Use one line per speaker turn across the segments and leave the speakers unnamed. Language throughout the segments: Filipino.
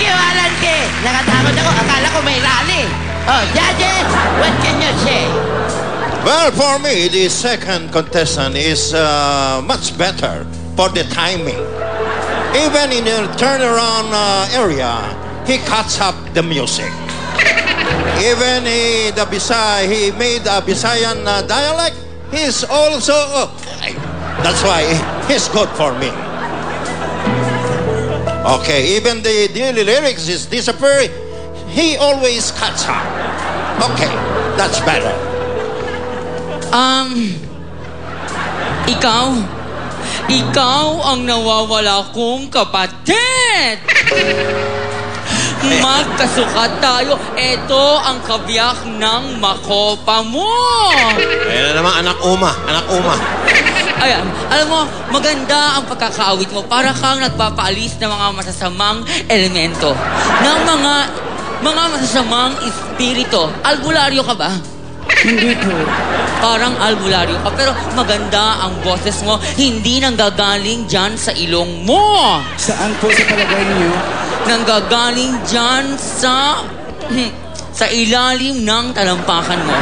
Thank you, Alan K. Nakatakot ako. Akala ko may rally. Oh, judges, what can you say?
Well, for me, the second contestant is much better for the timing. Even in the turnaround area, he cuts up the music. Even he made a Visayan dialect. He's also that's why he's good for me. Okay, even the lyrics is disappearing. He always cuts up. Okay, that's better.
Ikaw ang nawawala kong kapatid. Magkasukat tayo. Ito ang kabiyak ng makopa mo.
Ayan na naman, anak uma.
Ayan, alam mo, maganda ang pagkakaawit mo. Para kang nagpapaalis ng mga masasamang elemento. Ng mga masasamang espiritu. Albularyo ka ba?
Hindi po.
Parang albularyo ka, pero maganda ang boses mo. Hindi nanggagaling dyan sa ilong mo.
Saan po sa palagay niyo?
Nanggagaling dyan sa ilalim ng talampakan mo.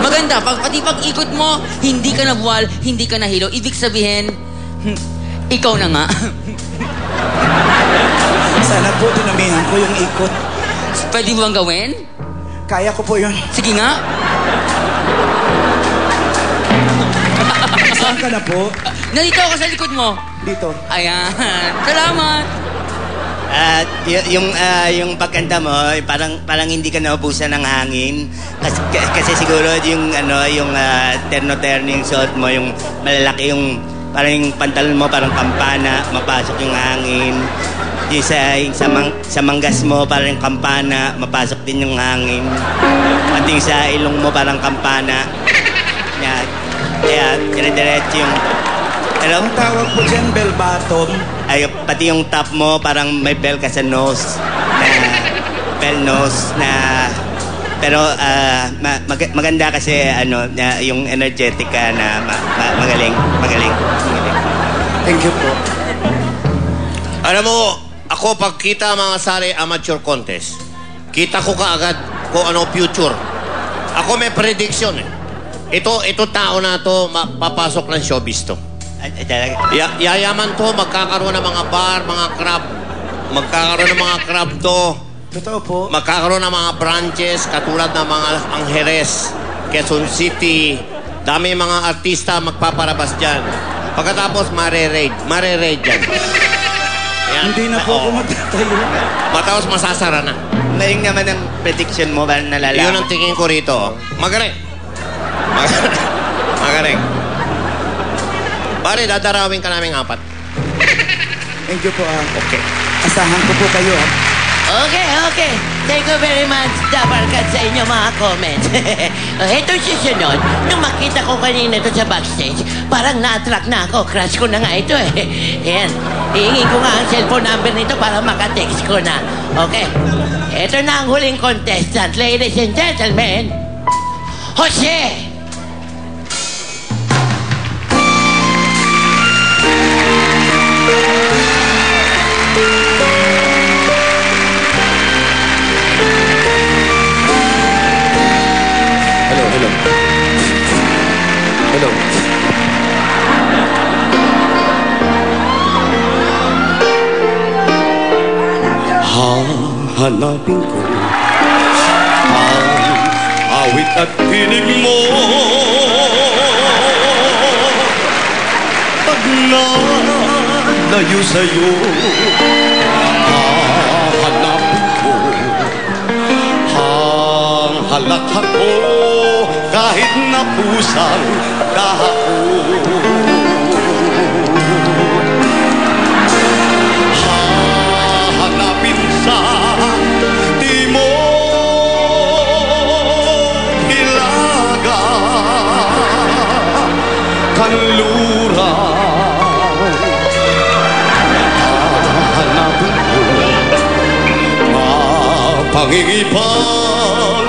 Maganda, pati pag-ikot mo, hindi ka nabuwal, hindi ka nahilo. Ibig sabihin, ikaw na nga.
Sana po dinamihan ko yung ikot.
Pwede mo bang gawin?
Kaya ko po yun.
Sige nga.
Saan ka na po?
Nandito ako sa likod mo.
Dito.
Ayan. Salamat.
Yung pagkanta mo, parang hindi ka naubusan ng hangin. Kasi siguro yung terno-terno yung suot mo, yung malalaki yung parang yung pantalon mo parang kampana, mapasok yung hangin. Yung sa manggas mo parang kampana, mapasok din yung hangin. At yung sa ilong mo parang kampana. Kaya dire-diretso yung...
Ang tawag po dyan, bell bottom.
Ay, pati yung top mo parang may bell ka sa nose. Bell nose na... Pero maganda kasi yung energetic ka na magaling.
Thank you po.
Alam mo, ako pagkita mga sari amateur contest, kita ko kaagad kung ano future. Ako may prediction eh. Ito tao na to, papasok ng showbiz to. Yayaman to, magkakaroon ng mga bar, mga crab. Magkakaroon ng mga crab to.
Totoo po.
Magkakaroon ng mga branches katulad ng mga Angeles, Quezon City. Dami mga artista magpaparabas dyan. Pagkatapos, mare-raid dyan. Yan.
Hindi na po ako magtatayo.
Matapos masasara na.
Maling naman ang prediction mo ba nalalaman?
Yun ang tingin ko rito. Magaling. Pare, dadarawin ka namin 4.
Thank you po.
Okay.
Asahan ko po kayo.
Okay. Thank you very much, Dabarkat, sa inyo mga comments. Ito susunod, nung makita ko kanina ito sa backstage, parang na-attract na ako. Crush ko na nga ito eh. Ayan, hihingin ko nga ang cellphone number nito para makatext ko na. Okay, ito na ang huling contestant. Ladies and gentlemen, Jose!
Hello.
Hahanapin ko ang awit at tinig mo pag nalayo sa'yo. Hahanapin ko ang halakha ko kahit na pusang kahapon. Hahanapin sa timog hilaga kanluran. Hahanapin ko mapangingipang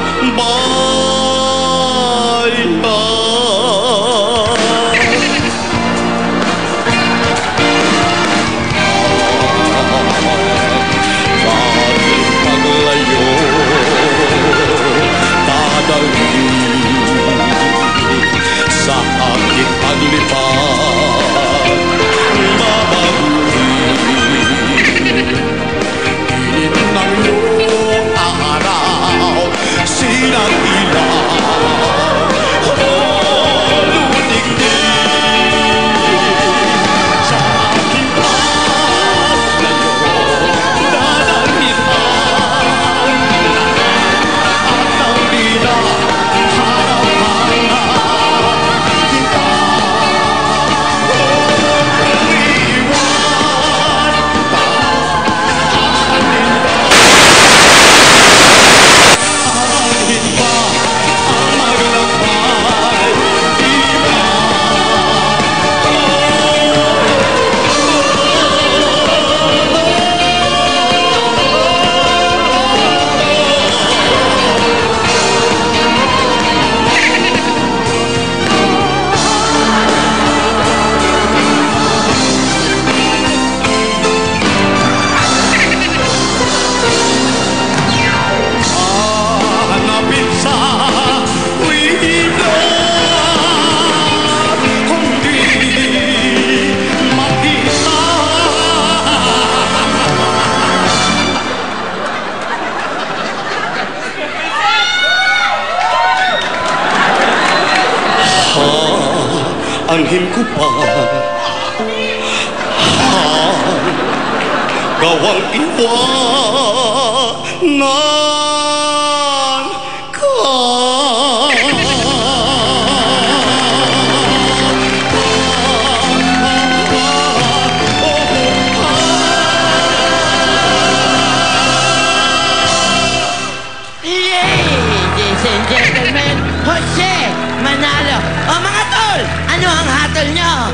anhin ko pa gawang iwanan ka.
Ladies and gentlemen, Jose Manalo. O mga tol, ano ang hatol nyo?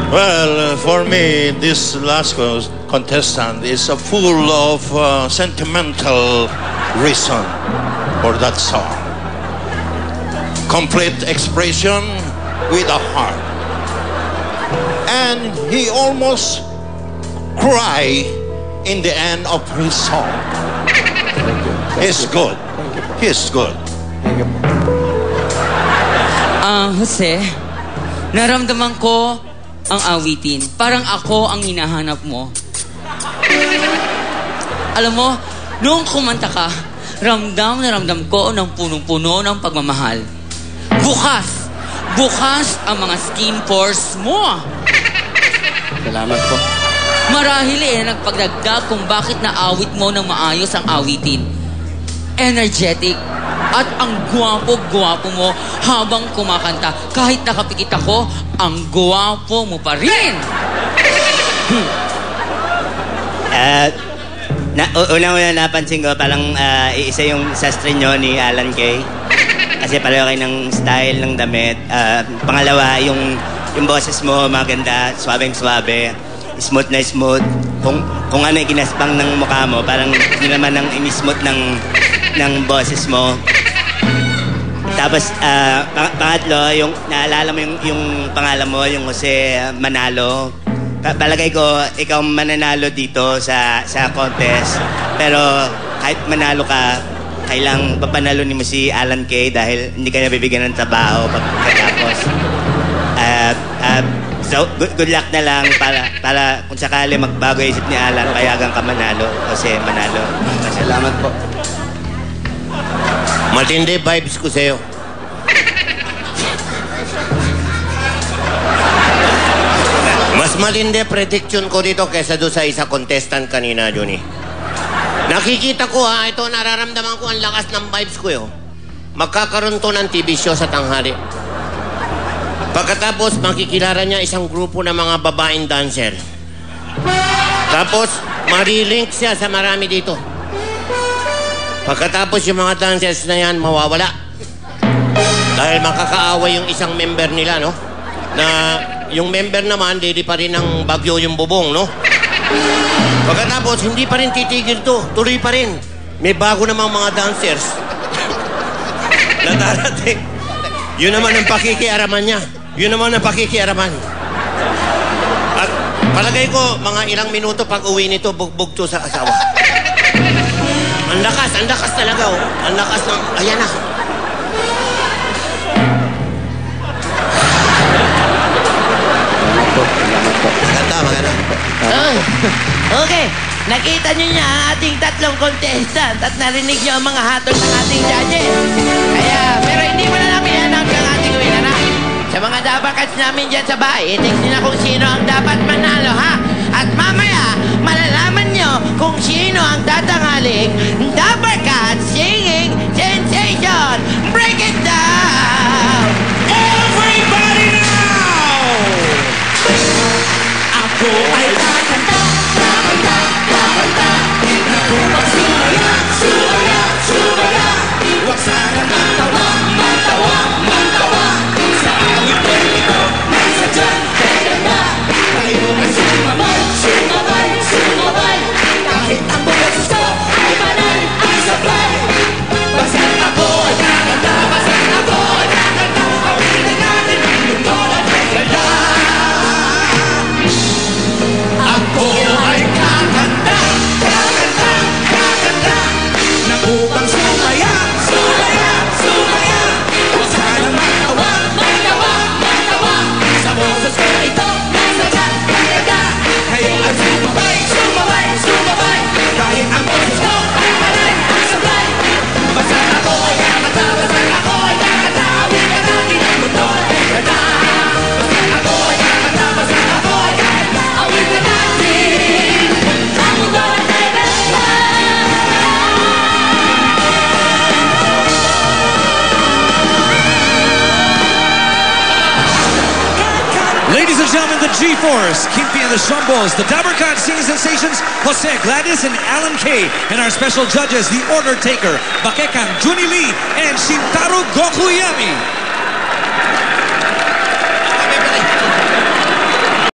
Well, for me, this last contestant is full of sentimental reason for that song. Complete expression with a heart. And he almost cry in the end of his song. He's good. He's good.
Jose, naramdaman ko ang awitin. Parang ako ang hinahanap mo. Alam mo, noong kumanta ka, ramdam na ramdam ko ng punong-puno ng pagmamahal. Bukas ang mga skin pores mo.
Salamat po.
Marahil nagpagdagdag kung bakit naawit mo ng maayos ang awitin. Energetic at ang gwapo-gwapo mo habang kumakanta. Kahit nakapikit ako, ang gwapo mo pa rin.
Unang-una napansin ko, parang isa yung sastre nyo ni Alan Kay. Kasi pareho kayo ng style ng damit. Pangalawa, yung boses mo maganda, swabeng-swabe, smooth na smooth. Kung ano yung ginaspang ng mukha mo, parang yun naman ang in-smooth ng boses mo. Tapos, pangatlo, yung naalala mo yung pangalan mo, yung Jose Manalo. Palagay ko, ikaw mananalo dito sa contest. Pero kahit manalo ka, kailang papanalo mo si Alan Kay dahil hindi ka nabibigyan ng trabaho pagkatapos. So, good luck na lang para kung sakali magbago isip ni Alan, payagan ka manalo. Jose Manalo.
Salamat po.
Matindi vibes ko sa'yo. Mas malindi prediction ko dito kesa doon sa isa contestant kanina, Johnny. Nakikita ko ito nararamdaman ko ang lakas ng vibes ko yun. Magkakaroon to ng TV show sa tanghali. Pagkatapos makikilala niya isang grupo ng mga babaeng dancer. Tapos marilink siya sa marami dito. Pagkatapos yung mga dancers na yan mawawala. Dahil makakaaway yung isang member nila, no? Na yung member naman, hindi pa rin ng bagyo yung bubong, no? Pagkatapos, hindi pa rin titigil to. Tuloy pa rin. May bago namang mga dancers na darating. Yun naman ang pakikiaraman niya. Yun naman ang pakikiaraman. At palagay ko, mga ilang minuto pag uwi nito, bugbog to sa asawa. Ang lakas talaga, oh. Ang lakas ng... Ayan na. Maganda. Okay, nakita niyo niya ang ating tatlong contestant at narinig niyo ang mga hatol ng ating judges. Pero hindi mo na namin yan ang ating winner, ha? Sa mga dabakats namin dyan sa bahay, i-text nyo na kung sino ang dapat manalo, ha? At mamaya, malalaman nyo kung sino ang tatangaling Dabarkat Singing Sensation. Break it down! Everybody now! Ako ay kakanta, Natupang sumaya, Huwag sana matawa, Sa awit ko ito, nasa dyan, teka na, Kayo ay sumama.
Force, Kimpi and the Shumbles, the Dabarkan singing sensations, Jose, Gladys, and Alan Kay, and our special judges, the Order Taker, Bakekang, Juni Lee, and Shintaro Gokuyami.